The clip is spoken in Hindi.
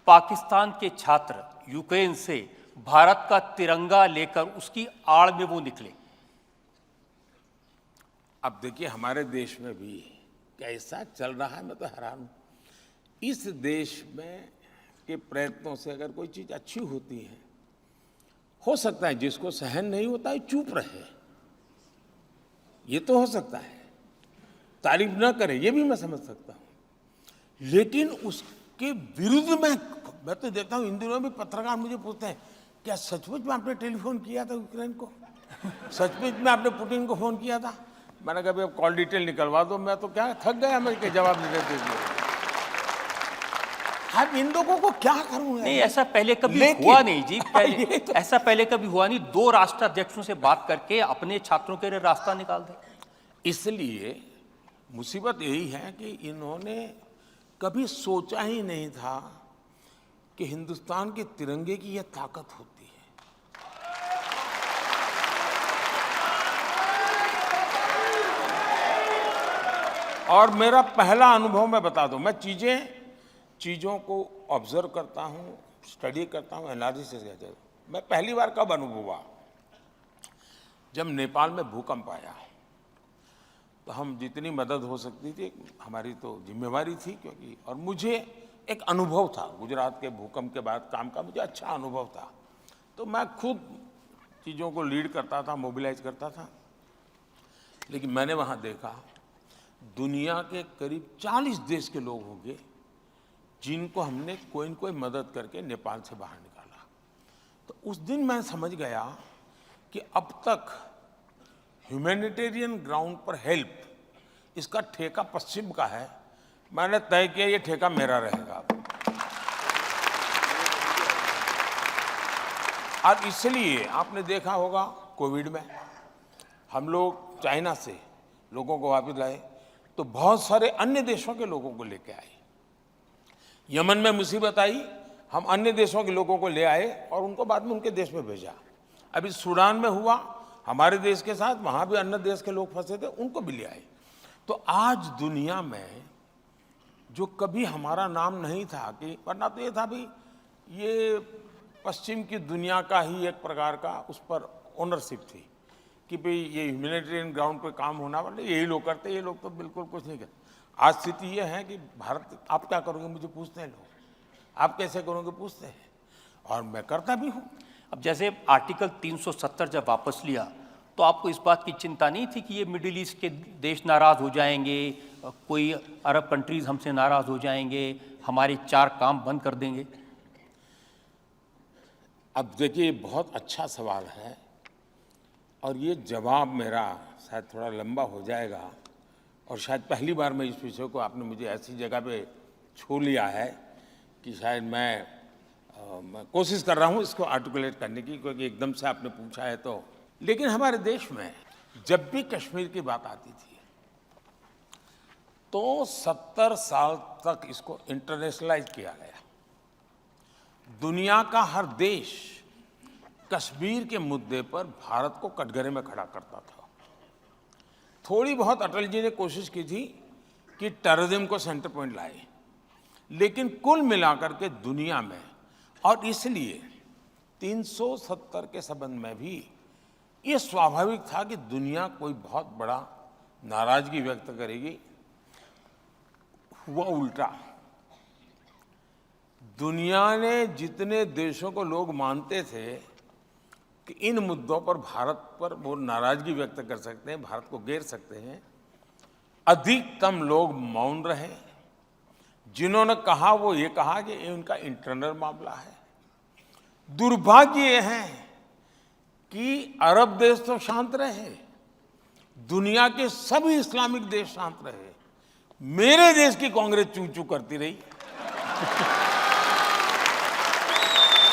पाकिस्तान के छात्र यूक्रेन से भारत का तिरंगा लेकर उसकी आड़ में वो निकले। अब देखिए, हमारे देश में भी कैसा चल रहा है, मैं तो हैरान हूं। इस देश में के प्रयत्नों से अगर कोई चीज अच्छी होती है, हो सकता है जिसको सहन नहीं होता है चुप रहे, ये तो हो सकता है, तारीफ न करे, ये भी मैं समझ सकता हूं। लेकिन उसके विरुद्ध मैं तो देखता हूं, इन दिनों भी पत्रकार मुझे पूछते हैं, क्या सचमुच में आपने टेलीफोन किया था यूक्रेन को? सचमुच में आपने पुतिन को फोन किया था? मैंने कहा अब कॉल डिटेल निकलवा दो, मैं तो क्या थक गया मैं के जवाब नहीं देते हुए। अब इन लोगों को क्या करूं? नहीं, ऐसा पहले कभी हुआ नहीं जी। पहले तो ऐसा पहले कभी हुआ नहीं, दो राष्ट्राध्यक्षों से बात करके अपने छात्रों के लिए रास्ता निकाल दे। इसलिए मुसीबत यही है कि इन्होंने कभी सोचा ही नहीं था कि हिंदुस्तान के तिरंगे की यह ताकत होती है। और मेरा पहला अनुभव मैं बता दूं, मैं चीजों को ऑब्जर्व करता हूं, स्टडी करता हूं, एनालिसिस करता हूं। मैं पहली बार कब अनुभव हुआ, जब नेपाल में भूकंप आया, तो हम जितनी मदद हो सकती थी हमारी तो जिम्मेवारी थी, क्योंकि और मुझे एक अनुभव था गुजरात के भूकंप के बाद काम का, मुझे अच्छा अनुभव था, तो मैं खुद चीज़ों को लीड करता था, मोबिलाइज करता था। लेकिन मैंने वहाँ देखा दुनिया के करीब 40 देश के लोग होंगे जिनको हमने कोई न कोई मदद करके नेपाल से बाहर निकाला। तो उस दिन मैं समझ गया कि अब तक ह्यूमैनिटेरियन ग्राउंड पर हेल्प, इसका ठेका पश्चिम का है। मैंने तय किया ये ठेका मेरा रहेगा। और इसलिए आपने देखा होगा कोविड में हम लोग चाइना से लोगों को वापस लाए, तो बहुत सारे अन्य देशों के लोगों को लेके आए। यमन में मुसीबत आई, हम अन्य देशों के लोगों को ले आए और उनको बाद में उनके देश में भेजा। अभी सूडान में हुआ हमारे देश के साथ, वहां भी अन्य देश के लोग फंसे थे, उनको भी ले आए। तो आज दुनिया में जो कभी हमारा नाम नहीं था, कि वरना तो ये था भी ये पश्चिम की दुनिया का ही एक प्रकार का उस पर ओनरशिप थी कि भाई ये ह्यूमैनिटेरियन ग्राउंड पे काम होना वाले यही लोग करते, ये लोग तो बिल्कुल कुछ नहीं करते। आज स्थिति ये है कि भारत, आप क्या करोगे मुझे पूछते हैं लोग, आप कैसे करोगे पूछते हैं, और मैं करता भी हूँ। अब जैसे आर्टिकल 370 जब वापस लिया, तो आपको इस बात की चिंता नहीं थी कि ये मिडिल ईस्ट के देश नाराज हो जाएंगे, कोई अरब कंट्रीज हमसे नाराज हो जाएंगे, हमारे 4 काम बंद कर देंगे? अब देखिए, बहुत अच्छा सवाल है और ये जवाब मेरा शायद थोड़ा लंबा हो जाएगा, और शायद पहली बार मैं इस विषय को आपने मुझे ऐसी जगह पे छू लिया है कि शायद मैं कोशिश कर रहा हूँ इसको आर्टिकुलेट करने की, क्योंकि एकदम से आपने पूछा है तो। लेकिन हमारे देश में जब भी कश्मीर की बात आती थी तो 70 साल तक इसको इंटरनेशनलाइज किया गया। दुनिया का हर देश कश्मीर के मुद्दे पर भारत को कटघरे में खड़ा करता था। थोड़ी बहुत अटल जी ने कोशिश की थी कि टेररिज्म को सेंटर पॉइंट लाए, लेकिन कुल मिलाकर के दुनिया में, और इसलिए 370 के संबंध में भी ये स्वाभाविक था कि दुनिया कोई बहुत बड़ा नाराजगी व्यक्त करेगी। हुआ उल्टा। दुनिया ने जितने देशों को लोग मानते थे कि इन मुद्दों पर भारत पर वो नाराजगी व्यक्त कर सकते हैं, भारत को घेर सकते हैं, अधिकतम लोग मौन रहे। जिन्होंने कहा वो ये कहा कि ये उनका इंटरनल मामला है। दुर्भाग्य ये है कि अरब देश तो शांत रहे, दुनिया के सभी इस्लामिक देश शांत रहे, मेरे देश की कांग्रेस चू चू करती रही।